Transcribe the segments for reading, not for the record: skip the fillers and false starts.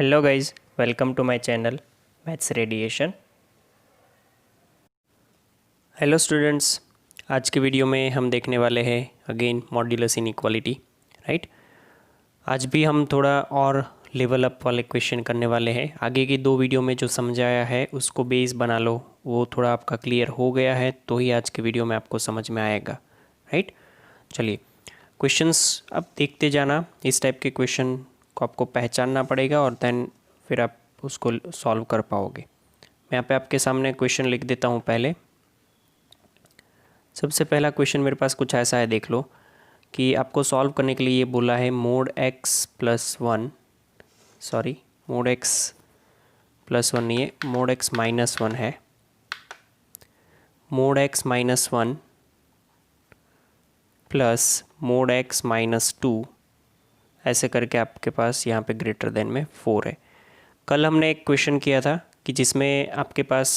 Hello guys, welcome to my channel maths radiation. Hello students, आज के video में हम देखने वाले हैं अगेन मॉड्यूलस इनइक्वालिटी, राइट। आज भी हम थोड़ा और लेवल अप वाले क्वेश्चन करने वाले हैं। आगे की दो वीडियो में जो समझाया है उसको बेस बना लो, वो थोड़ा आपका क्लियर हो गया है तो ही आज के वीडियो में आपको समझ में आएगा, राइट। चलिए क्वेश्चंस अब देखते जाना। इस टाइप के क्वेश्चन को आपको पहचानना पड़ेगा और देन फिर आप उसको सॉल्व कर पाओगे। मैं यहाँ पे आपके सामने क्वेश्चन लिख देता हूँ। पहले सबसे पहला क्वेश्चन मेरे पास कुछ ऐसा है, देख लो कि आपको सॉल्व करने के लिए ये बोला है mode x plus one, sorry mode x plus one नहीं है, मोड एक्स माइनस वन है। Mode x minus one plus mode x minus two, ऐसे करके आपके पास यहाँ पे ग्रेटर देन में 4 है। कल हमने एक क्वेश्चन किया था कि जिसमें आपके पास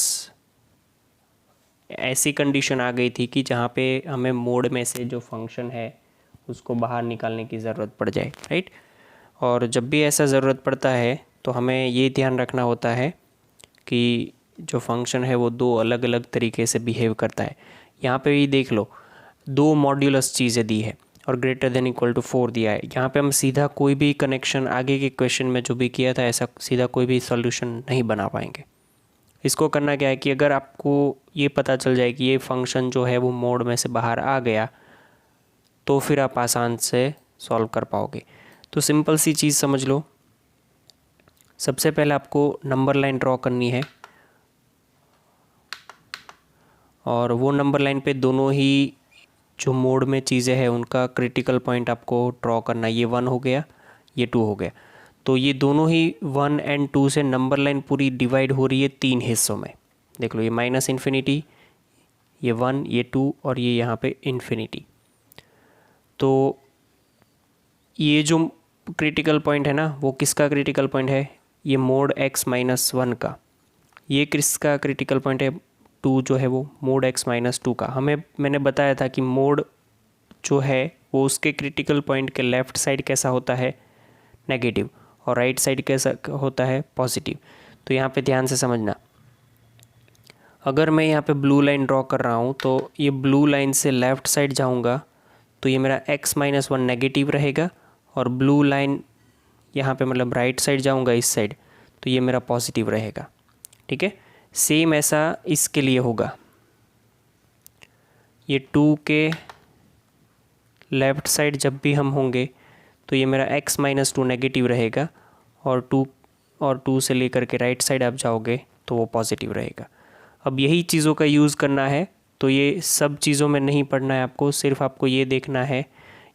ऐसी कंडीशन आ गई थी कि जहाँ पे हमें मोड में से जो फंक्शन है उसको बाहर निकालने की ज़रूरत पड़ जाए, राइट। और जब भी ऐसा ज़रूरत पड़ता है तो हमें ये ध्यान रखना होता है कि जो फंक्शन है वो दो अलग अलग तरीके से बिहेव करता है। यहाँ पे भी देख लो, दो मॉड्यूलस चीज़ें दी है और ग्रेटर देन इक्वल टू 4 दिया है। यहाँ पे हम सीधा कोई भी कनेक्शन आगे के क्वेश्चन में जो भी किया था ऐसा सीधा कोई भी सॉल्यूशन नहीं बना पाएंगे। इसको करना क्या है कि अगर आपको ये पता चल जाए कि ये फंक्शन जो है वो मोड में से बाहर आ गया तो फिर आप आसान से सॉल्व कर पाओगे। तो सिंपल सी चीज़ समझ लो, सबसे पहले आपको नंबर लाइन ड्रॉ करनी है और वो नंबर लाइन पे दोनों ही जो मोड में चीज़ें हैं उनका क्रिटिकल पॉइंट आपको ड्रॉ करना है। ये 1 हो गया, ये 2 हो गया, तो ये दोनों ही 1 और 2 से नंबर लाइन पूरी डिवाइड हो रही है 3 हिस्सों में। देख लो, ये माइनस इन्फिनिटी, ये 1, ये 2 और ये यहाँ पे इन्फिनिटी। तो ये जो क्रिटिकल पॉइंट है ना, वो किसका क्रिटिकल पॉइंट है? ये मोड एक्स माइनस वन का। ये किसका क्रिटिकल पॉइंट है? 2 जो है वो मोड एक्स माइनस टू का। मैंने बताया था कि मोड जो है वो उसके क्रिटिकल पॉइंट के लेफ़्ट साइड कैसा होता है? नेगेटिव, और राइट साइड कैसा होता है? पॉजिटिव। तो यहाँ पे ध्यान से समझना, अगर मैं यहाँ पे ब्लू लाइन ड्रॉ कर रहा हूँ तो ये ब्लू लाइन से लेफ़्ट साइड जाऊँगा तो ये मेरा x माइनस वन नेगेटिव रहेगा, और ब्लू लाइन यहाँ पे मतलब राइट साइड जाऊँगा इस साइड तो ये मेरा पॉजिटिव रहेगा, ठीक है। सेम ऐसा इसके लिए होगा, ये 2 के लेफ़्ट साइड जब भी हम होंगे तो ये मेरा x माइनस टू नेगेटिव रहेगा, और 2 से लेकर के राइट साइड आप जाओगे तो वो पॉजिटिव रहेगा। अब यही चीज़ों का यूज़ करना है, तो ये सब चीज़ों में नहीं पढ़ना है आपको, सिर्फ आपको ये देखना है।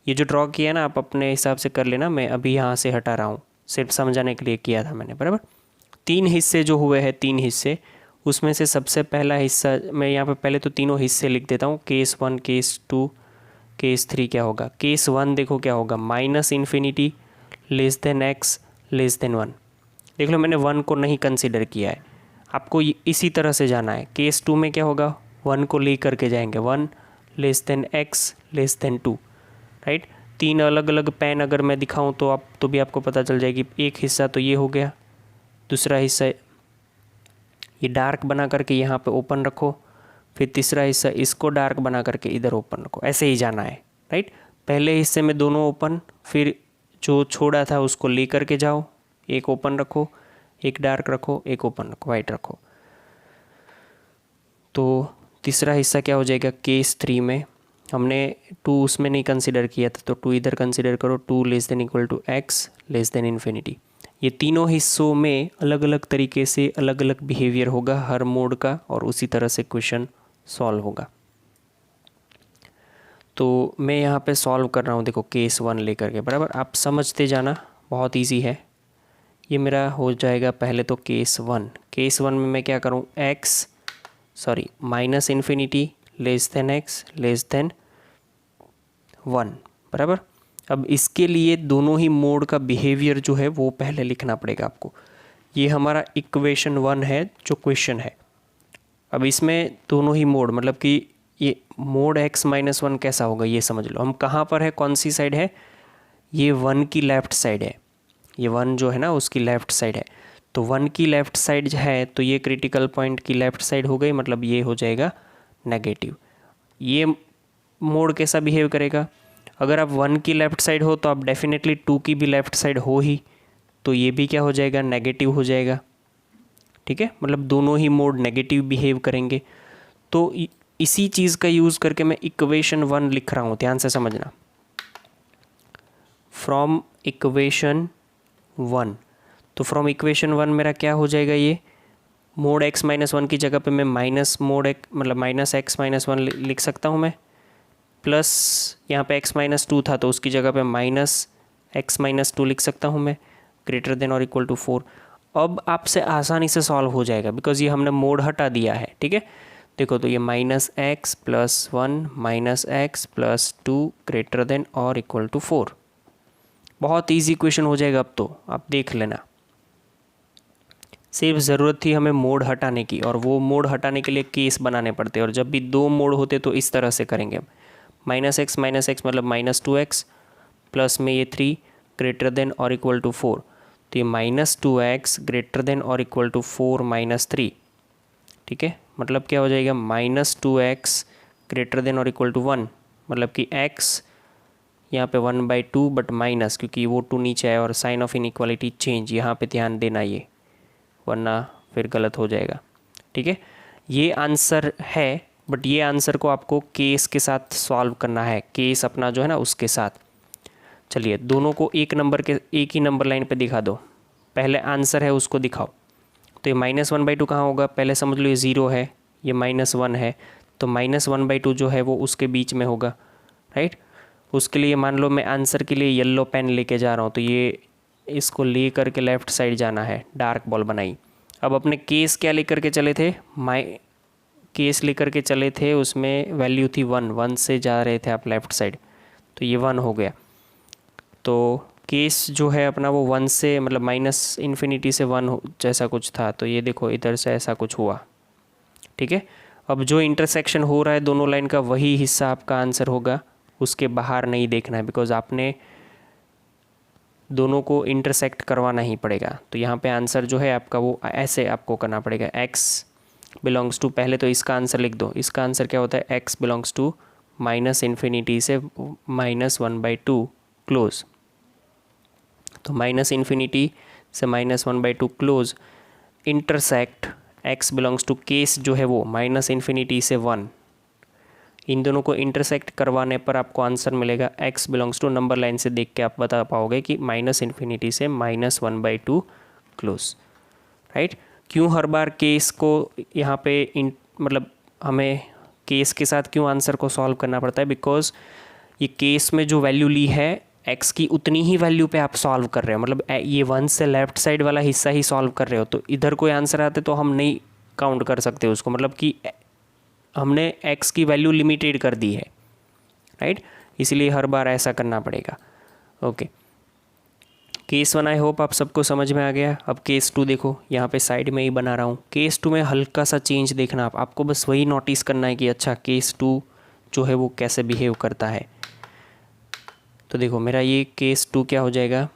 ये जो ड्रॉ किया ना आप अपने हिसाब से कर लेना, मैं अभी यहाँ से हटा रहा हूँ, सिर्फ समझाने के लिए किया था मैंने, बराबर। 3 हिस्से जो हुए हैं, 3 हिस्से, उसमें से सबसे पहला हिस्सा मैं यहाँ पे पहले तो तीनों हिस्से लिख देता हूँ। केस 1, केस 2, केस 3 क्या होगा? केस 1 देखो क्या होगा, minus infinity less than x less then 1। देख लो, मैंने 1 को नहीं कंसिडर किया है, आपको इसी तरह से जाना है। केस 2 में क्या होगा? 1 को ले करके जाएंगे, 1 less then x less than 2, right. 3 अलग अलग पेन अगर मैं दिखाऊं तो आप तो भी आपको पता चल जाएगी। एक हिस्सा तो ये हो गया, दूसरा हिस्सा ये डार्क बना करके यहाँ पे ओपन रखो, फिर तीसरा हिस्सा इसको डार्क बना करके इधर ओपन रखो, ऐसे ही जाना है, राइट। पहले हिस्से में दोनों ओपन, फिर जो छोड़ा था उसको ले करके जाओ, एक ओपन रखो, एक डार्क रखो, एक ओपन रखो, वाइट रखो। तो तीसरा हिस्सा क्या हो जाएगा? केस 3 में हमने 2 उसमें नहीं कंसिडर किया था तो 2 इधर कंसिडर करो, 2 less than equal to x less than infinity. ये तीनों हिस्सों में अलग अलग तरीके से अलग अलग बिहेवियर होगा हर मोड का, और उसी तरह से क्वेश्चन सॉल्व होगा। तो मैं यहाँ पे सॉल्व कर रहा हूँ, देखो केस 1 लेकर के, बराबर। आप समझते जाना, बहुत ईजी है। ये मेरा हो जाएगा पहले तो केस 1। केस 1 में मैं क्या करूँ? Minus infinity less than x less then 1, बराबर। अब इसके लिए दोनों ही मोड का बिहेवियर जो है वो पहले लिखना पड़ेगा आपको। ये हमारा इक्वेशन 1 है जो क्वेश्चन है। अब इसमें दोनों ही मोड, मतलब कि ये मोड x माइनस वन कैसा होगा ये समझ लो। हम कहाँ पर है, कौन सी साइड है? ये 1 की लेफ़्ट साइड है, ये 1 जो है ना उसकी लेफ़्ट साइड है, तो 1 की लेफ़्ट साइड है तो ये क्रिटिकल पॉइंट की लेफ़्ट साइड हो गई, मतलब ये हो जाएगा नेगेटिव। ये मोड कैसा बिहेव करेगा, अगर आप 1 की लेफ़्ट साइड हो तो आप डेफिनेटली 2 की भी लेफ़्ट साइड हो ही, तो ये भी क्या हो जाएगा, नेगेटिव हो जाएगा। ठीक है, मतलब दोनों ही मोड नेगेटिव बिहेव करेंगे। तो इसी चीज़ का यूज़ करके मैं इक्वेशन 1 लिख रहा हूँ, ध्यान से समझना। फ्रॉम इक्वेशन 1, तो फ्रॉम इक्वेशन 1 मेरा क्या हो जाएगा, ये मोड x माइनस 1 की जगह पे मैं माइनस मोड एक मतलब माइनस एक्स माइनस 1 लिख सकता हूँ मैं, प्लस यहाँ पे x माइनस 2 था तो उसकी जगह पे माइनस एक्स माइनस 2 लिख सकता हूँ मैं, ग्रेटर देन और इक्वल टू 4। अब आपसे आसानी से सॉल्व हो जाएगा बिकॉज ये हमने मोड हटा दिया है। ठीक है, देखो तो ये minus x plus 1 minus x plus 2 greater than और इक्वल टू 4। बहुत ईजी क्वेश्चन हो जाएगा अब तो, आप देख लेना। सिर्फ ज़रूरत थी हमें मोड हटाने की, और वो मोड हटाने के लिए केस बनाने पड़ते हैं, और जब भी 2 मोड होते तो इस तरह से करेंगे। माइनस एक्स मतलब माइनस 2x प्लस में ये 3 ग्रेटर देन और इक्वल टू 4, तो ये माइनस 2x ग्रेटर देन और इक्वल टू 4 माइनस 3। ठीक है, मतलब क्या हो जाएगा, माइनस 2x ग्रेटर देन और इक्वल टू 1, मतलब कि x यहाँ पे 1/2 बट माइनस, क्योंकि वो 2 नीचे है और साइन ऑफ इनइक्वालिटी चेंज, यहाँ पे ध्यान देना ये, वरना फिर गलत हो जाएगा। ठीक है, ये आंसर है, बट ये आंसर को आपको केस के साथ सॉल्व करना है, केस अपना जो है ना उसके साथ। चलिए दोनों को एक ही नंबर लाइन पे दिखा दो, पहले आंसर है उसको दिखाओ। तो ये -1/2 कहाँ होगा, पहले समझ लो ये 0 है, ये -1 है, तो -1/2 जो है वो उसके बीच में होगा, राइट। उसके लिए मान लो मैं आंसर के लिए येलो पेन लेके जा रहा हूँ, तो ये इसको ले करके लेफ़्ट साइड जाना है, डार्क बॉल बनाई। अब अपने केस क्या लेकर के चले थे, केस लेकर के चले थे, उसमें वैल्यू थी 1 से जा रहे थे आप लेफ़्ट साइड, तो ये 1 हो गया। तो केस जो है अपना वो 1 से मतलब माइनस इन्फिनिटी से 1 जैसा कुछ था, तो ये देखो इधर से ऐसा कुछ हुआ। ठीक है, अब जो इंटरसेक्शन हो रहा है दोनों लाइन का वही हिस्सा आपका आंसर होगा, उसके बाहर नहीं देखना है, बिकॉज आपने दोनों को इंटरसेक्ट करवाना ही पड़ेगा। तो यहाँ पे आंसर जो है आपका वो ऐसे आपको करना पड़ेगा, x बिलोंग्स टू, पहले तो इसका आंसर लिख दो, इसका आंसर क्या होता है, x belongs to minus infinity से -1/2 क्लोज। तो माइनस इन्फिनिटी से -1/2 close intersect x belongs to case जो है वो माइनस इन्फिनिटी से 1, इन दोनों को इंटरसेक्ट करवाने पर आपको आंसर मिलेगा x belongs to, number line से देख के आप बता पाओगे कि माइनस इन्फिनिटी से -1/2 क्लोज, राइट। क्यों हर बार केस को यहाँ पे मतलब हमें केस के साथ क्यों आंसर को सॉल्व करना पड़ता है, बिकॉज ये केस में जो वैल्यू ली है x की उतनी ही वैल्यू पे आप सॉल्व कर रहे हो, मतलब ये 1 से लेफ्ट साइड वाला हिस्सा ही सॉल्व कर रहे हो, तो इधर कोई आंसर आते तो हम नहीं काउंट कर सकते उसको, मतलब कि हमने x की वैल्यू लिमिटेड कर दी है, राइट, इसलिए हर बार ऐसा करना पड़ेगा। ओके, केस 1 आई होप आप सबको समझ में आ गया। अब केस 2 देखो, यहाँ पे साइड में ही बना रहा हूँ। केस 2 में हल्का सा चेंज देखना, आपको बस वही नोटिस करना है कि अच्छा केस 2 जो है वो कैसे बिहेव करता है। तो देखो मेरा ये केस 2 क्या हो जाएगा,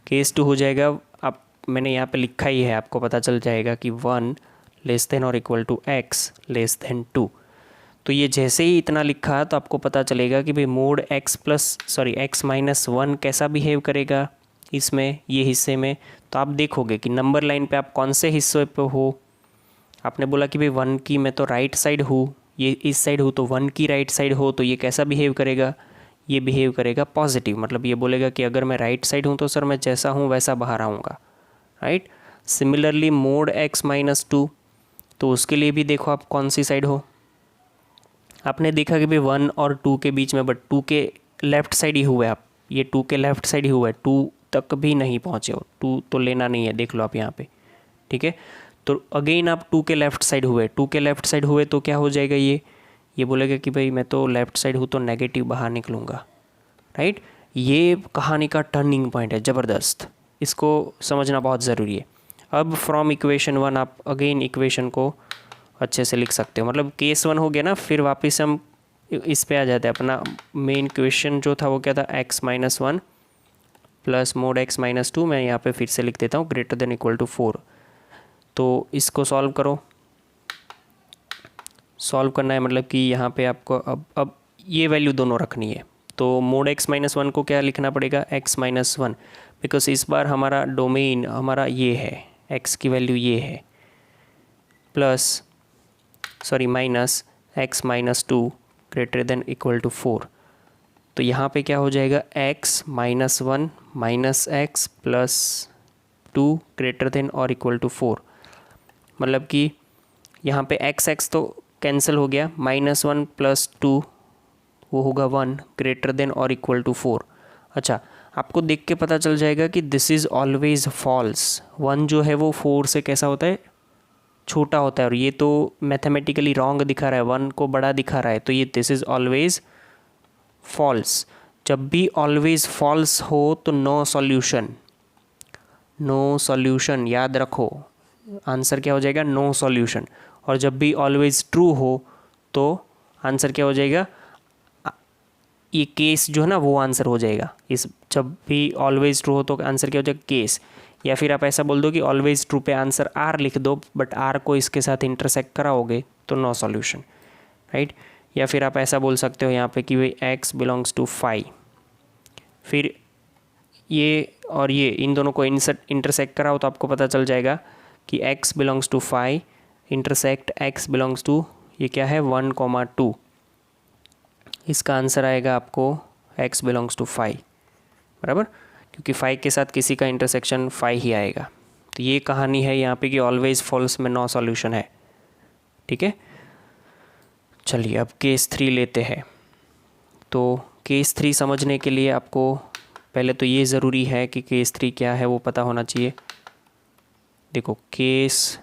केस 2 हो जाएगा, अब मैंने यहाँ पे लिखा ही है, आपको पता चल जाएगा कि 1 लेस देन और equal to x less than 2। तो ये जैसे ही इतना लिखा तो आपको पता चलेगा कि भाई मोड x माइनस 1 कैसा बिहेव करेगा इसमें, ये हिस्से में। तो आप देखोगे कि नंबर लाइन पे आप कौन से हिस्से पे हो, आपने बोला कि भाई 1 की मैं तो राइट साइड हूँ, ये इस साइड हूँ, तो 1 की राइट साइड हो तो ये कैसा बिहेव करेगा, ये बिहेव करेगा पॉजिटिव, मतलब ये बोलेगा कि अगर मैं राइट साइड हूँ तो सर मैं जैसा हूँ वैसा बाहर आऊँगा, right. Similarly mode x minus 2, तो उसके लिए भी देखो आप कौन सी साइड हो, आपने देखा कि भाई 1 और 2 के बीच में, बट 2 के लेफ़्ट साइड ही हुए आप, ये 2 के लेफ़्ट साइड ही हुआ है, 2 तक भी नहीं पहुँचे हो, 2 तो लेना नहीं है, देख लो आप यहाँ पे, ठीक है। तो अगेन आप 2 के लेफ़्ट साइड हुए, 2 के लेफ़्ट साइड हुए तो क्या हो जाएगा, ये बोलेगा कि भाई मैं तो लेफ़्ट साइड हूँ तो नेगेटिव बाहर निकलूँगा, राइट। ये कहानी का टर्निंग पॉइंट है, ज़बरदस्त, इसको समझना बहुत ज़रूरी है। अब फ्रॉम इक्वेशन 1 आप अगेन इक्वेशन को अच्छे से लिख सकते हो, मतलब केस 1 हो गया ना, फिर वापस हम इस पे आ जाते हैं। अपना मेन क्वेश्चन जो था वो क्या था, x minus 1 plus mode x minus 2, मैं यहाँ पे फिर से लिख देता हूँ, ग्रेटर देन इक्वल टू 4। तो इसको सॉल्व करो। सॉल्व करना है मतलब कि यहाँ पे आपको अब ये वैल्यू दोनों रखनी है। तो मोड x माइनस 1 को क्या लिखना पड़ेगा, x माइनस 1, बिकॉज इस बार हमारा डोमेन हमारा ये है, x की वैल्यू ये है, plus minus x minus 2 greater than equal to 4। तो यहाँ पे क्या हो जाएगा, x minus 1 minus x plus 2 greater than और इक्वल टू 4। मतलब कि यहाँ पे x तो कैंसिल हो गया, माइनस 1 प्लस 2 वो होगा 1 ग्रेटर देन और इक्वल टू 4। अच्छा, आपको देख के पता चल जाएगा कि दिस इज़ ऑलवेज फॉल्स। 1 जो है वो 4 से कैसा होता है, छोटा होता है, और ये तो मैथमेटिकली रॉन्ग दिखा रहा है, 1 को बड़ा दिखा रहा है, तो ये दिस इज़ ऑलवेज फॉल्स। जब भी ऑलवेज फॉल्स हो तो नो सॉल्यूशन, नो सॉल्यूशन याद रखो, आंसर क्या हो जाएगा, नो सॉल्यूशन। और जब भी ऑलवेज ट्रू हो तो आंसर क्या हो जाएगा, ये केस जो है ना वो आंसर हो जाएगा। इस जब भी ऑलवेज ट्रू हो तो आंसर क्या हो जाएगा, केस। या फिर आप ऐसा बोल दो कि ऑलवेज ट्रू पे आंसर आर लिख दो, बट आर को इसके साथ इंटरसेक्ट कराओगे तो नो सॉल्यूशन, राइट। या फिर आप ऐसा बोल सकते हो यहाँ पे कि भाई x बिलोंग्स टू 5, फिर ये और ये इन दोनों को इंटरसेक्ट कराओ तो आपको पता चल जाएगा कि x belongs to 5 intersect x belongs to ये क्या है 1,2। इसका आंसर आएगा आपको x बिलोंग्स टू 5, बराबर, क्योंकि 5 के साथ किसी का इंटरसेक्शन 5 ही आएगा। तो ये कहानी है यहाँ पे कि ऑलवेज फॉल्स में नो सॉल्यूशन है, ठीक है। चलिए अब केस 3 लेते हैं। तो केस 3 समझने के लिए आपको पहले तो ये ज़रूरी है कि केस 3 क्या है वो पता होना चाहिए। देखो केस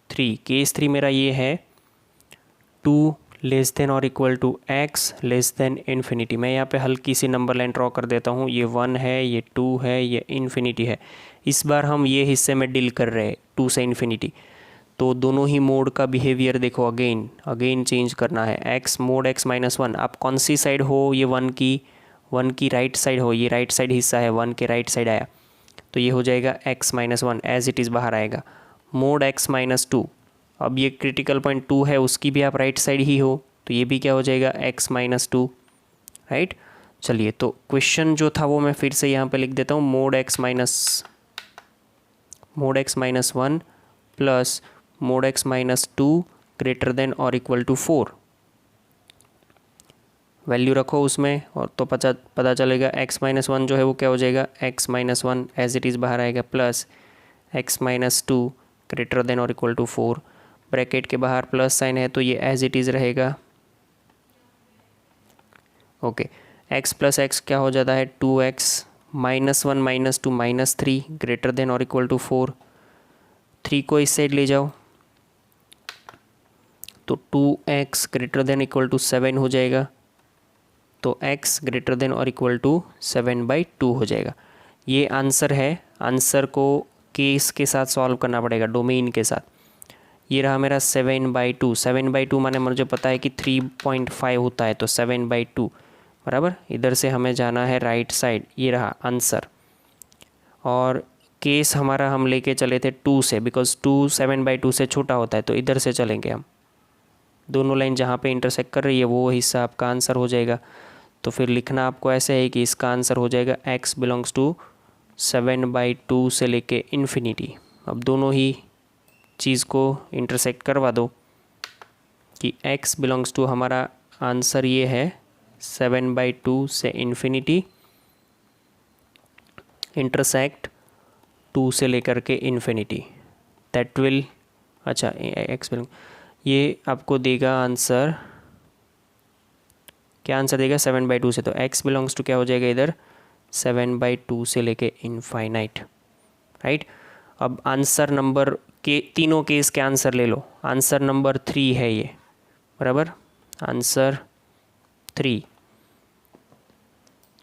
3 मेरा ये है 2 लेस देन और equal to x less than infinity. मैं यहाँ पे हल्की सी नंबर लाइन ड्रॉ कर देता हूँ, ये 1 है, ये 2 है, ये इन्फिनिटी है। इस बार हम ये हिस्से में डील कर रहे हैं 2 से इन्फिनिटी। तो दोनों ही मोड का बिहेवियर देखो, अगेन चेंज करना है। x मोड x माइनस 1, आप कौन सी साइड हो, ये 1 की राइट साइड हो, ये राइट साइड हिस्सा है, 1 के राइट साइड आया तो ये हो जाएगा x minus 1 as it is बाहर आएगा। मोड x माइनस 2, अब ये क्रिटिकल पॉइंट 2 है, उसकी भी आप राइट साइड ही हो तो ये भी क्या हो जाएगा x माइनस 2, राइट। चलिए तो क्वेश्चन जो था वो मैं फिर से यहाँ पे लिख देता हूँ, mode x minus 1 plus mode x minus 2 greater than और इक्वल टू 4। वैल्यू रखो उसमें और तो पता चलेगा x माइनस 1 जो है वो क्या हो जाएगा, x minus 1 as it is बाहर आएगा, plus x minus 2 greater than और इक्वल टू 4। ब्रैकेट के बाहर प्लस साइन है तो ये एज इट इज़ रहेगा, ओके। x प्लस एक्स क्या हो जाता है 2x minus 1 minus 2 minus 3 greater than और इक्वल टू 4। 3 को इस साइड ले जाओ तो 2x greater than equal to 7 हो जाएगा, तो x ग्रेटर देन और इक्वल टू 7/2 हो जाएगा। ये आंसर है। आंसर को केस के साथ सॉल्व करना पड़ेगा, डोमेन के साथ। ये रहा मेरा 7/2। 7/2 माने मुझे पता है कि 3.5 होता है, तो 7/2 बराबर। इधर से हमें जाना है राइट साइड, ये रहा आंसर। और केस हमारा हम लेके चले थे 2 से, बिकॉज 2 7/2 से छोटा होता है, तो इधर से चलेंगे हम। दोनों लाइन जहाँ पे इंटरसेक्ट कर रही है वो हिस्सा आपका आंसर हो जाएगा। तो फिर लिखना आपको ऐसे है कि इसका आंसर हो जाएगा x बिलोंग्स टू 7/2 से लेके इन्फिनिटी। अब दोनों ही चीज़ को इंटरसेक्ट करवा दो कि x बिलोंग्स टू हमारा आंसर ये है 7/2 से इन्फिनिटी इंटरसेक्ट 2 से लेकर के इन्फिनिटी, दैट विल, अच्छा x बिलोंग, ये आपको देगा आंसर, क्या आंसर देगा 7/2 से, तो x बिलोंग्स टू क्या हो जाएगा इधर 7/2 से लेके इनफाइनाइट, राइट। अब आंसर नंबर के तीनों केस के आंसर ले लो। आंसर नंबर 3 है ये, बराबर। आंसर 3,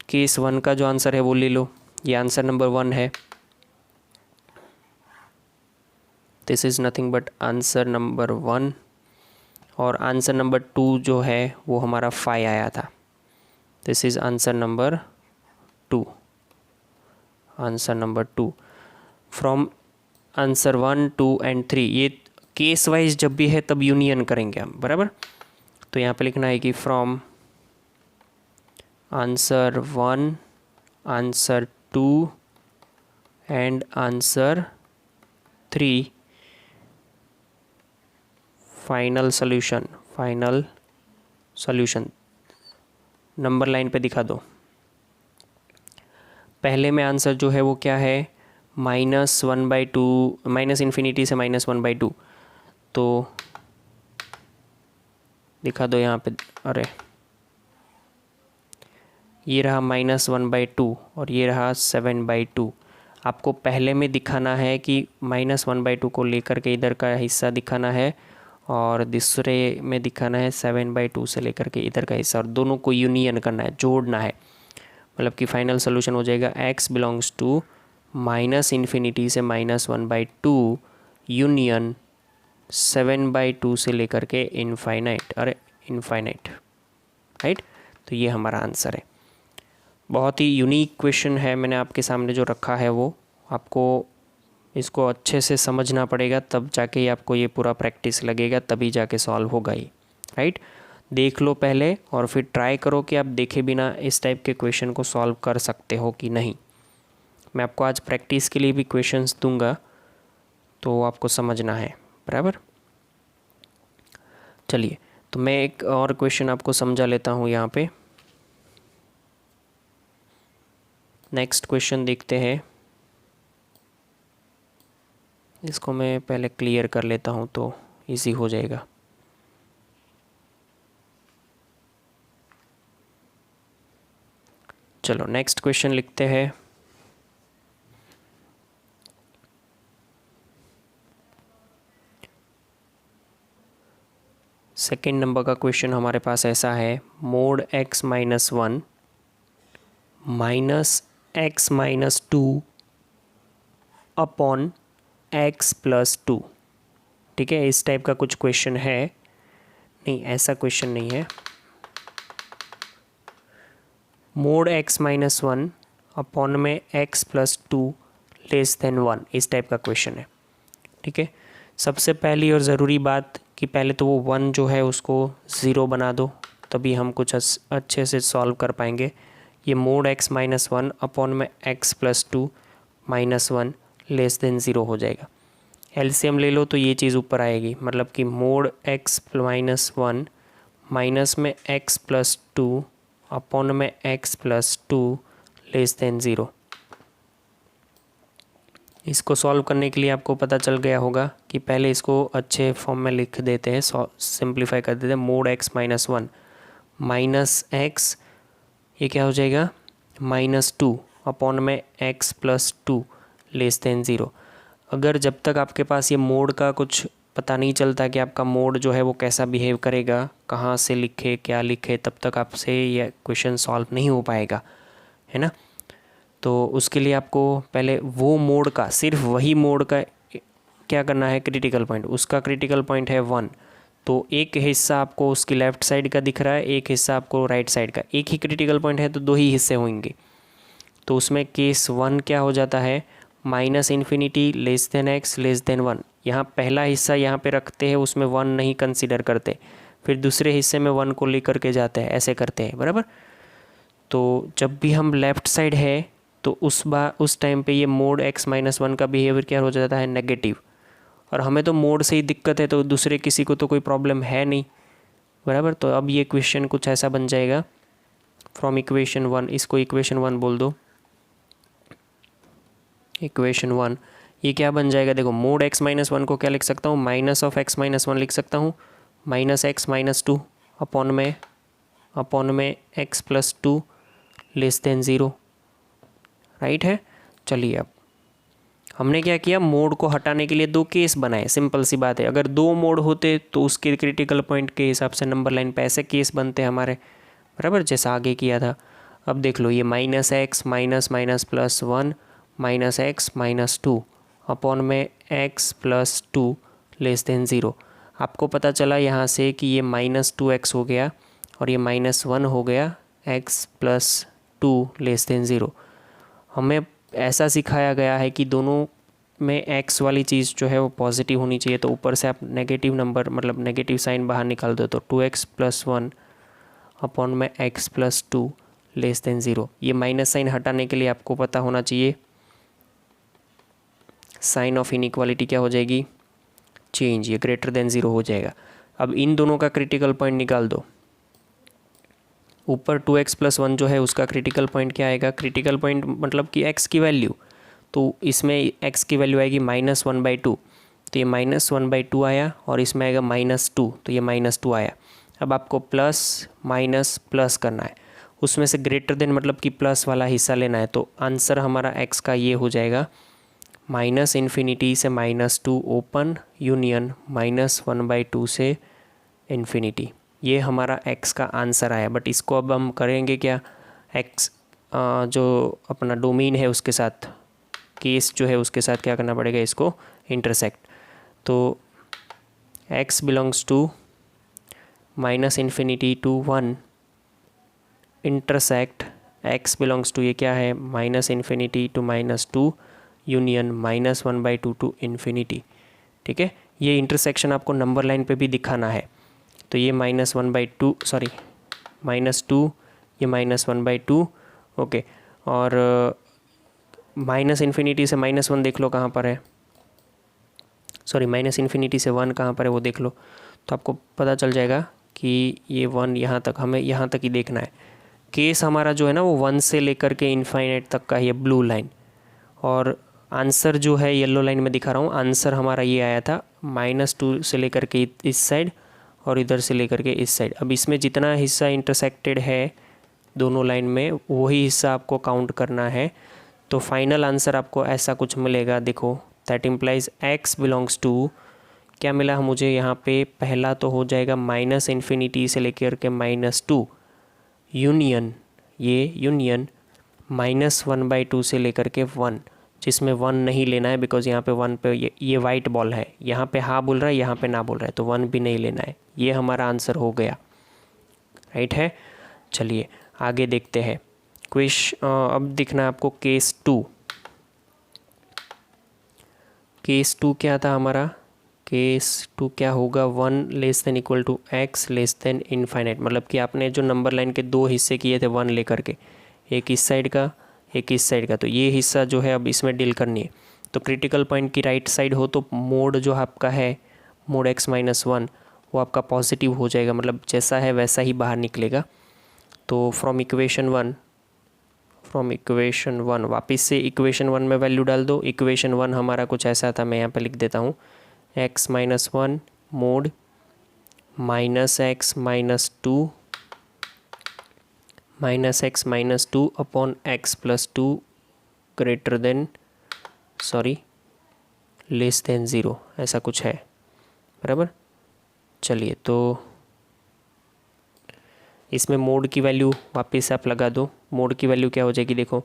केस 1 का जो आंसर है वो ले लो, ये आंसर नंबर 1 है। This is nothing but answer number 1। और आंसर नंबर 2 जो है वो हमारा 5 आया था। This is answer number 2। Answer number 2। From answer 1, 2 and 3, ये केस वाइज जब भी है तब यूनियन करेंगे हम, बराबर। तो यहाँ पे लिखना है कि from answer 1, answer 2 and answer 3 final solution number line पे दिखा दो। पहले में आंसर जो है वो क्या है, -1/2, माइनस इन्फिनिटी से -1/2, तो दिखा दो यहाँ पे। अरे ये रहा -1/2 और ये रहा 7/2। आपको पहले में दिखाना है कि -1/2 को लेकर के इधर का हिस्सा दिखाना है और दूसरे में दिखाना है 7/2 से लेकर के इधर का हिस्सा, और दोनों को यूनियन करना है, जोड़ना है। मतलब कि फाइनल सोल्यूशन हो जाएगा x बिलोंग्स टू -इन्फिनिटी से -1/2 यूनियन 7/2 से लेकर के इनफाइनाइट, इनफाइनाइट, राइट। तो ये हमारा आंसर है। बहुत ही यूनिक क्वेश्चन है, मैंने आपके सामने जो रखा है वो आपको इसको अच्छे से समझना पड़ेगा, तब जाके ही आपको ये पूरा प्रैक्टिस लगेगा, तभी जाके सॉल्व होगा ये, राइट। देख लो पहले और फिर ट्राई करो कि आप देखे बिना इस टाइप के क्वेश्चन को सॉल्व कर सकते हो कि नहीं। मैं आपको आज प्रैक्टिस के लिए भी क्वेश्चंस दूंगा, तो आपको समझना है, बराबर। चलिए, तो मैं एक और क्वेश्चन आपको समझा लेता हूँ यहाँ पे। नेक्स्ट क्वेश्चन देखते हैं। इसको मैं पहले क्लियर कर लेता हूँ तो इजी हो जाएगा। चलो नेक्स्ट क्वेश्चन लिखते हैं। सेकेंड नंबर का क्वेश्चन हमारे पास ऐसा है, mode x-1 -x-2 upon x+2। ठीक है, इस टाइप का कुछ क्वेश्चन है। नहीं, ऐसा क्वेश्चन नहीं है। मोड x-1 अपॉन में x+2 लेस देन 1, इस टाइप का क्वेश्चन है। ठीक है, सबसे पहली और ज़रूरी बात कि पहले तो वो 1 जो है उसको 0 बना दो, तभी हम कुछ अच्छे से सॉल्व कर पाएंगे। ये मोड x-1 अपॉन में x+2 -1 लेस देन 0 हो जाएगा। एलसीएम ले लो तो ये चीज़ ऊपर आएगी, मतलब कि मोड x-1 माइनस में x+2 अपॉन में x+2 लेस देन 0। इसको सॉल्व करने के लिए आपको पता चल गया होगा कि पहले इसको अच्छे फॉर्म में लिख देते हैं, सिंप्लीफाई कर देते हैं। मोड x-1 माइनस x, ये क्या हो जाएगा -2 अपॉन में x+2 लेस देन 0। अगर जब तक आपके पास ये मोड का कुछ पता नहीं चलता कि आपका मोड जो है वो कैसा बिहेव करेगा, कहाँ से लिखे क्या लिखे, तब तक आपसे ये क्वेश्चन सॉल्व नहीं हो पाएगा, है ना। तो उसके लिए आपको पहले वो मोड का, सिर्फ वही मोड का क्या करना है, क्रिटिकल पॉइंट, उसका क्रिटिकल पॉइंट है 1। तो एक हिस्सा आपको उसकी लेफ़्ट साइड का दिख रहा है, एक हिस्सा आपको राइट साइड का। एक ही क्रिटिकल पॉइंट है तो 2 ही हिस्से होंगे। तो उसमें केस 1 क्या हो जाता है, -infinity less than x less then 1। यहाँ पहला हिस्सा यहाँ पे रखते हैं, उसमें 1 नहीं कंसीडर करते, फिर दूसरे हिस्से में 1 को लेकर के जाते हैं, ऐसे करते हैं, बराबर। तो जब भी हम लेफ़्ट साइड है तो उस टाइम पे ये मोड x-1 का बिहेवियर क्या हो जाता है, नेगेटिव। और हमें तो मोड से ही दिक्कत है, तो दूसरे किसी को तो कोई प्रॉब्लम है नहीं, बराबर। तो अब ये क्वेश्चन कुछ ऐसा बन जाएगा, फ्रॉम इक्वेशन 1, इसको इक्वेशन 1 बोल दो, इक्वेशन 1। ये क्या बन जाएगा, देखो मोड x-1 को क्या लिख सकता हूँ, -x-1 लिख सकता हूँ, -x-2 अपॉन में x+2 लेस देन 0, राइट है। चलिए, अब हमने क्या किया, मोड को हटाने के लिए 2 केस बनाए, सिंपल सी बात है। अगर 2 मोड होते तो उसके क्रिटिकल पॉइंट के हिसाब से नंबर लाइन पे ऐसे केस बनते हमारे, बराबर, जैसा आगे किया था। अब देख लो, ये -x -+1 -x -2 अपॉन में x+2 लेस देन 0। आपको पता चला यहाँ से कि ये -2x हो गया और ये -1 हो गया x+2 लेस देन 0। हमें ऐसा सिखाया गया है कि दोनों में x वाली चीज़ जो है वो पॉजिटिव होनी चाहिए, तो ऊपर से आप नेगेटिव नंबर मतलब नेगेटिव साइन बाहर निकाल दो तो 2x+1 अपॉन में x+2 लेस देन 0। ये माइनस साइन हटाने के लिए आपको पता होना चाहिए साइन ऑफ इनइक्वालिटी क्या हो जाएगी, चेंज, ये ग्रेटर देन 0 हो जाएगा। अब इन दोनों का क्रिटिकल पॉइंट निकाल दो। ऊपर 2x+1 जो है उसका क्रिटिकल पॉइंट क्या आएगा, क्रिटिकल पॉइंट मतलब कि x की वैल्यू, तो इसमें x की वैल्यू आएगी -1/2, तो ये -1/2 आया, और इसमें आएगा -2, तो ये -2 आया। अब आपको प्लस माइनस प्लस करना है, उसमें से ग्रेटर देन मतलब कि प्लस वाला हिस्सा लेना है, तो आंसर हमारा x का ये हो जाएगा -∞ से -2 ओपन यूनियन -1/2 से इन्फिनिटी। ये हमारा x का आंसर आया। बट इसको अब हम करेंगे क्या, x जो अपना डोमेन है उसके साथ, केस जो है उसके साथ क्या करना पड़ेगा, इसको इंटरसेक्ट। तो x belongs to -∞ to 1 intersect x belongs to ये क्या है -∞ to -2 यूनियन -1/2 टू इन्फिनिटी। ठीक है, ये इंटरसेक्शन आपको नंबर लाइन पे भी दिखाना है। तो ये -1/2 सॉरी -2, ये -1/2, ओके। और -∞ से -1 देख लो कहाँ पर है, सॉरी -∞ से 1 कहाँ पर है वो देख लो, तो आपको पता चल जाएगा कि ये 1 यहाँ तक, हमें यहाँ तक ही देखना है। केस हमारा जो है ना वो 1 से लेकर के इनफाइनाइट तक का है, ये ब्लू लाइन। और आंसर जो है येलो लाइन में दिखा रहा हूँ, आंसर हमारा ये आया था -2 से लेकर के इस साइड और इधर से लेकर के इस साइड। अब इसमें जितना हिस्सा इंटरसेक्टेड है दोनों लाइन में वही हिस्सा आपको काउंट करना है। तो फाइनल आंसर आपको ऐसा कुछ मिलेगा, देखो, that implies x belongs to, क्या मिला मुझे यहाँ पे, पहला तो हो जाएगा -∞ से लेकर के -2 यूनियन, ये यूनियन -1/2 से लेकर के 1, जिसमें 1 नहीं लेना है बिकॉज यहाँ पे 1 पे ये वाइट बॉल है, यहाँ पे हाँ बोल रहा है, यहाँ पे ना बोल रहा है, तो 1 भी नहीं लेना है। ये हमारा आंसर हो गया, राइट है। चलिए आगे देखते हैं अब दिखना है आपको केस 2। केस 2 क्या था हमारा, केस 2 क्या होगा, 1 less than equal to x less than infinite. मतलब कि आपने जो नंबर लाइन के दो हिस्से किए थे 1 लेकर के, एक इस साइड का एक इस साइड का, तो ये हिस्सा जो है अब इसमें डील करनी है। तो क्रिटिकल पॉइंट की राइट साइड हो तो मोड जो आपका है मोड x-1 वो आपका पॉजिटिव हो जाएगा, मतलब जैसा है वैसा ही बाहर निकलेगा। तो फ्रॉम इक्वेशन वन वापस से इक्वेशन 1 में वैल्यू डाल दो। इक्वेशन 1 हमारा कुछ ऐसा था, मैं यहाँ पे लिख देता हूँ, x-1 mode -x-2 upon x+2 greater than less than 0, ऐसा कुछ है, बराबर। चलिए तो इसमें मोड की वैल्यू वापस से आप लगा दो। मोड की वैल्यू क्या हो जाएगी, देखो,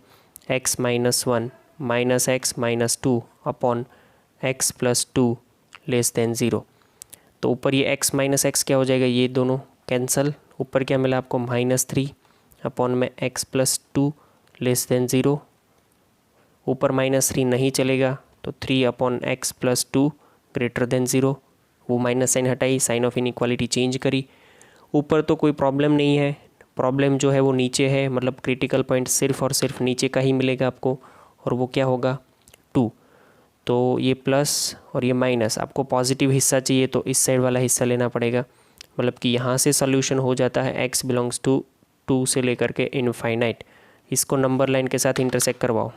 x-1 -x-2 upon x+2 less than 0। तो ऊपर ये x माइनस एक्स क्या हो जाएगा, ये दोनों कैंसल। ऊपर क्या मिला आपको -3 अपॉन में x+2 लेस देन 0। ऊपर -3 नहीं चलेगा तो 3 अपॉन x+2 ग्रेटर देन 0। वो माइनस साइन हटाई, साइन ऑफ इनइक्वालिटी चेंज करी। ऊपर तो कोई प्रॉब्लम नहीं है, प्रॉब्लम जो है वो नीचे है, मतलब क्रिटिकल पॉइंट सिर्फ और सिर्फ नीचे का ही मिलेगा आपको, और वो क्या होगा 2। तो ये प्लस और ये माइनस, आपको पॉजिटिव हिस्सा चाहिए तो इस साइड वाला हिस्सा लेना पड़ेगा। मतलब कि यहाँ से सॉल्यूशन हो जाता है x बिलोंग्स टू 2 से लेकर के इनफाइनाइट। इसको नंबर लाइन के साथ इंटरसेक्ट करवाओ।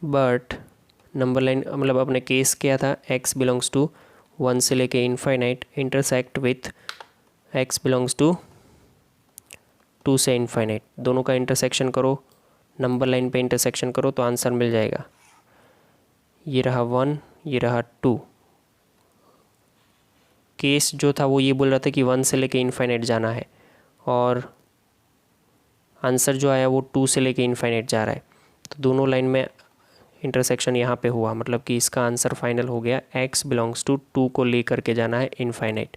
बट नंबर लाइन मतलब अपने केस क्या था, x बिलोंग्स टू 1 से लेके infinite intersect with x belongs to 2 से इनफाइनाइट। दोनों का इंटरसेक्शन करो, नंबर लाइन पे इंटरसेक्शन करो तो आंसर मिल जाएगा। ये रहा 1, ये रहा 2। केस जो था वो ये बोल रहा था कि 1 से लेके इनफाइनाइट जाना है, और आंसर जो आया वो 2 से लेके इनफाइनाइट जा रहा है। तो दोनों लाइन में इंटरसेक्शन यहाँ पे हुआ, मतलब कि इसका आंसर फाइनल हो गया x बिलोंग्स टू 2 को ले करके जाना है इनफाइनाइट।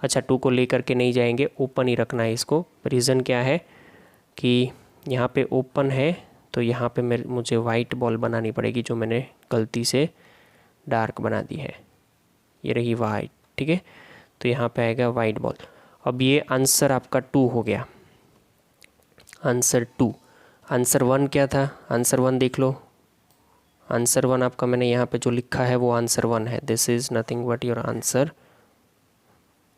अच्छा, 2 को ले करके नहीं जाएंगे, ओपन ही रखना है इसको। रीज़न क्या है कि यहाँ पे ओपन है तो यहाँ पे मुझे वाइट बॉल बनानी पड़ेगी, जो मैंने गलती से डार्क बना दी है। ये रही वाइट, ठीक है। तो यहाँ पे आएगा वाइट बॉल। अब ये आंसर आपका 2 हो गया, आंसर 2। आंसर 1 क्या था? आंसर 1 देख लो, आंसर 1 आपका मैंने यहाँ पे जो लिखा है वो आंसर 1 है। This is nothing but your answer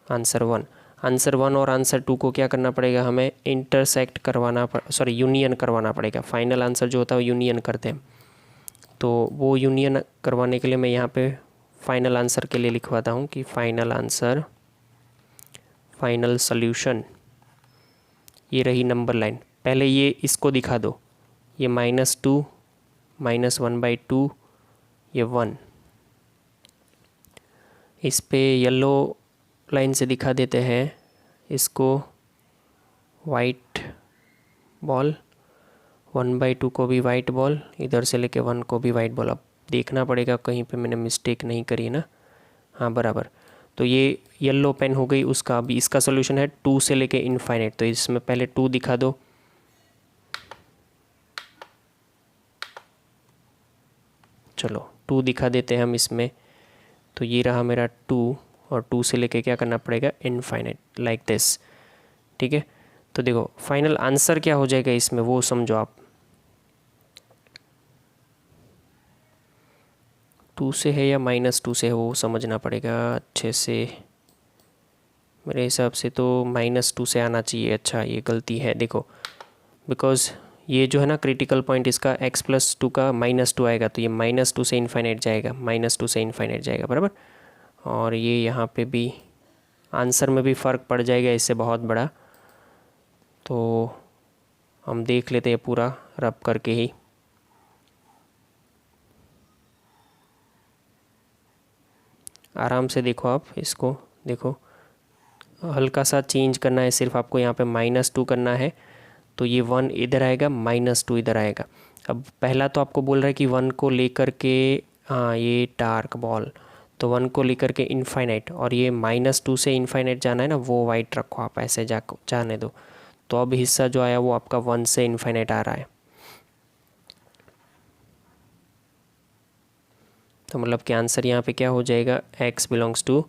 1। Answer 1 और आंसर 2 को क्या करना पड़ेगा? हमें इंटरसेक्ट करवाना यूनियन करवाना पड़ेगा। फाइनल आंसर जो होता है वो यूनियन करते हैं, तो वो यूनियन करवाने के लिए मैं यहाँ पे फाइनल आंसर के लिए लिखवाता हूँ कि फाइनल आंसर, फाइनल सॉल्यूशन। ये रही नंबर लाइन। पहले ये इसको दिखा दो, ये -2 -1/2, ये 1। इस पे येलो लाइन से दिखा देते हैं इसको वाइट बॉल, 1/2 को भी वाइट बॉल, इधर से लेके 1 को भी वाइट बॉल। अब देखना पड़ेगा कहीं पे मैंने मिस्टेक नहीं करी ना। हाँ बराबर। तो ये येलो पेन हो गई उसका। अभी इसका सोल्यूशन है 2 से लेके इनफाइनाइट, तो इसमें पहले 2 दिखा दो। चलो 2 दिखा देते हैं हम इसमें। तो ये रहा मेरा 2, और 2 से लेके क्या करना पड़ेगा? इनफाइनाइट, लाइक दिस, ठीक है। तो देखो फाइनल आंसर क्या हो जाएगा इसमें वो समझो आप। 2 से है या -2 से है वो समझना पड़ेगा अच्छे से। मेरे हिसाब से तो -2 से आना चाहिए। अच्छा ये गलती है, देखो बिकॉज ये जो है ना क्रिटिकल पॉइंट इसका x+2 का -2 आएगा, तो ये -2 से इनफाइनाइट जाएगा, -2 से इनफाइनाइट जाएगा, बराबर। और ये यहाँ पे भी आंसर में भी फ़र्क पड़ जाएगा इससे बहुत बड़ा। तो हम देख लेते हैं पूरा रब करके ही। आराम से देखो आप इसको, देखो हल्का सा चेंज करना है सिर्फ आपको। यहाँ पे -2 करना है, तो ये 1 इधर आएगा, -2 इधर आएगा। अब पहला तो आपको बोल रहा है कि 1 को लेकर के, हाँ ये डार्क बॉल, तो 1 को लेकर के इनफाइनाइट, और ये -2 से इनफाइनाइट जाना है ना, वो वाइट रखो आप, ऐसे जाने दो। तो अब हिस्सा जो आया वो आपका 1 से इनफाइनाइट आ रहा है। तो मतलब कि आंसर यहाँ पे क्या हो जाएगा? x बिलोंग्स टू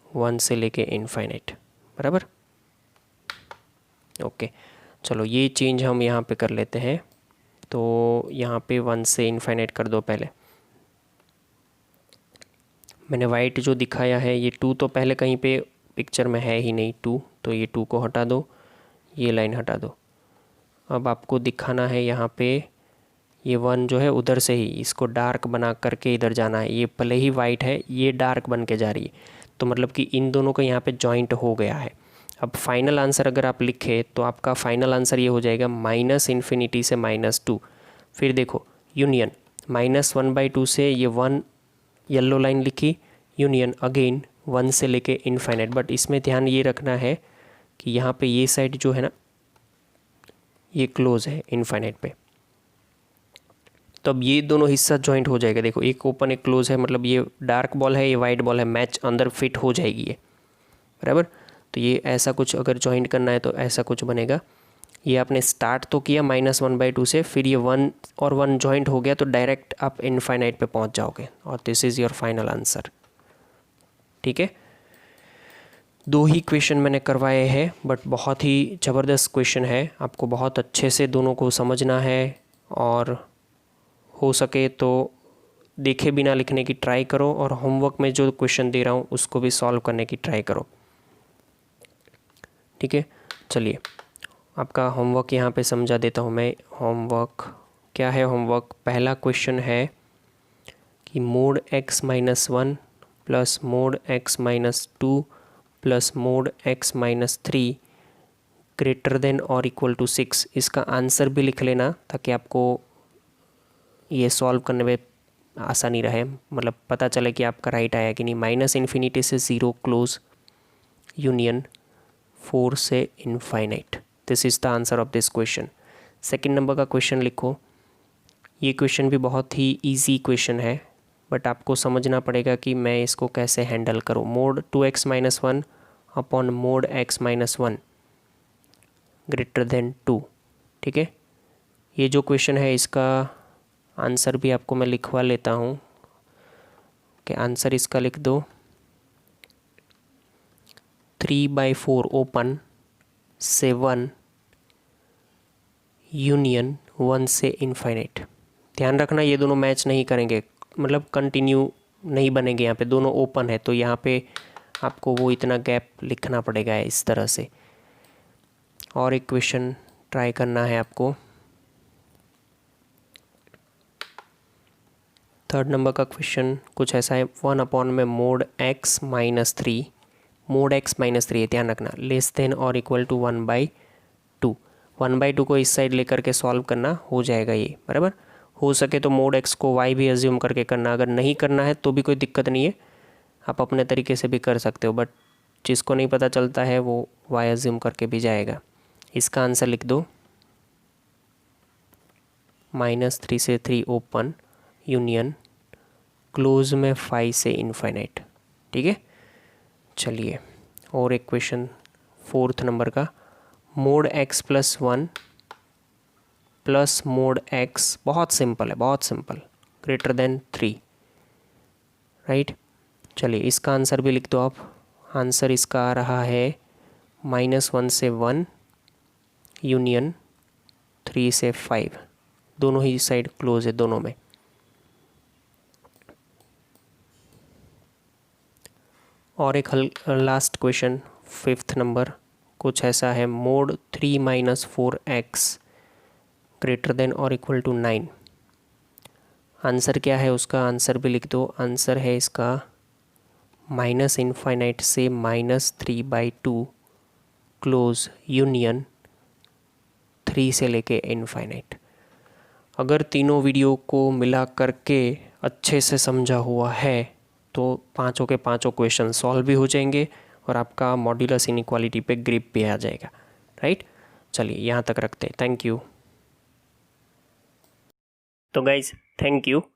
1 से लेके इनफाइनाइट, बराबर। ओके चलो ये चेंज हम यहाँ पे कर लेते हैं। तो यहाँ पे 1 से इनफाइनाइट कर दो पहले। मैंने वाइट जो दिखाया है, ये 2 तो पहले कहीं पे पिक्चर में है ही नहीं 2, तो ये 2 को हटा दो, ये लाइन हटा दो। अब आपको दिखाना है यहाँ पे ये 1 जो है उधर से ही इसको डार्क बना करके इधर जाना है। ये भले ही वाइट है, ये डार्क बन के जा रही है, तो मतलब कि इन दोनों का यहाँ पे जॉइंट हो गया है। अब फाइनल आंसर अगर आप लिखे तो आपका फाइनल आंसर ये हो जाएगा -∞ से -2। फिर देखो यूनियन, -1/2 से ये 1 येलो लाइन लिखी, यूनियन अगेन 1 से लेके इनफाइनाइट। बट इसमें ध्यान ये रखना है कि यहाँ पे ये साइड जो है ना ये क्लोज है इनफाइनाइट पे, तो अब ये दोनों हिस्सा जॉइंट हो जाएगा। देखो एक ओपन एक क्लोज है, मतलब ये डार्क बॉल है ये वाइट बॉल है, मैच अंदर फिट हो जाएगी ये, बराबर। तो ये ऐसा कुछ अगर जॉइंट करना है तो ऐसा कुछ बनेगा। ये आपने स्टार्ट तो किया -1/2 से, फिर ये 1 और 1 जॉइंट हो गया, तो डायरेक्ट आप इनफाइनाइट पे पहुंच जाओगे, और this is your final answer, ठीक है। 2 ही क्वेश्चन मैंने करवाए हैं, बट बहुत ही ज़बरदस्त क्वेश्चन है। आपको बहुत अच्छे से दोनों को समझना है, और हो सके तो देखे बिना लिखने की ट्राई करो, और होमवर्क में जो क्वेश्चन दे रहा हूँ उसको भी सॉल्व करने की ट्राई करो, ठीक है। चलिए आपका होमवर्क यहाँ पे समझा देता हूँ मैं। होमवर्क क्या है? होमवर्क पहला क्वेश्चन है कि mode x-1 plus mode x-2 plus mode x-3 greater than और इक्वल टू 6। इसका आंसर भी लिख लेना ताकि आपको ये सॉल्व करने में आसानी रहे, मतलब पता चले कि आपका राइट आया कि नहीं। -∞ से 0 क्लोज, यूनियन 4 से infinite. This is the answer of this question. Second number का क्वेश्चन लिखो। ये क्वेश्चन भी बहुत ही इजी क्वेश्चन है, बट आपको समझना पड़ेगा कि मैं इसको कैसे हैंडल करूँ। Mode 2x-1 upon mode x-1 greater than 2, ठीक है। ये जो क्वेश्चन है इसका आंसर भी आपको मैं लिखवा लेता हूँ कि आंसर इसका लिख दो 3/4 ओपन से 1 यूनियन 1 से इनफाइनाइट। ध्यान रखना ये दोनों मैच नहीं करेंगे, मतलब कंटिन्यू नहीं बनेंगे। यहाँ पे दोनों ओपन है तो यहाँ पे आपको वो इतना गैप लिखना पड़ेगा इस तरह से। और एक क्वेश्चन ट्राई करना है आपको। 3rd नंबर का क्वेश्चन कुछ ऐसा है, 1 में mode x minus 3, mode x minus 3 है, ध्यान रखना, लेस देन और इक्वल टू 1/2। 1/2 को इस साइड लेकर के सॉल्व करना, हो जाएगा ये बराबर। हो सके तो मोड x को y भी एज्यूम करके करना, अगर नहीं करना है तो भी कोई दिक्कत नहीं है, आप अपने तरीके से भी कर सकते हो, बट जिसको नहीं पता चलता है वो y एज्यूम करके भी जाएगा। इसका आंसर लिख दो -3 से 3 ओपन यूनियन क्लोज में 5 से इनफाइनाइट। ठीक है, चलिए और एक क्वेश्चन 4th नंबर का, mode x plus 1 plus mode x, बहुत सिंपल है, बहुत सिंपल, ग्रेटर देन 3, राइट। चलिए इसका आंसर भी लिख दो आप। आंसर इसका आ रहा है -1 से 1 यूनियन 3 से 5, दोनों ही साइड क्लोज है दोनों में। और एक लास्ट क्वेश्चन 5th नंबर कुछ ऐसा है, मोड 3 - 4x ग्रेटर देन और इक्वल टू 9। आंसर क्या है उसका आंसर भी लिख दो। आंसर है इसका -इनफाइनाइट से -3/2 क्लोज यूनियन 3 से लेके इनफाइनाइट। अगर तीनों वीडियो को मिला करके अच्छे से समझा हुआ है तो पांचों के पांचों क्वेश्चन सॉल्व भी हो जाएंगे और आपका मॉड्यूलस इनइक्वालिटी पे ग्रिप भी आ जाएगा, राइट। चलिए यहाँ तक रखते हैं, थैंक यू। तो गाइज थैंक यू।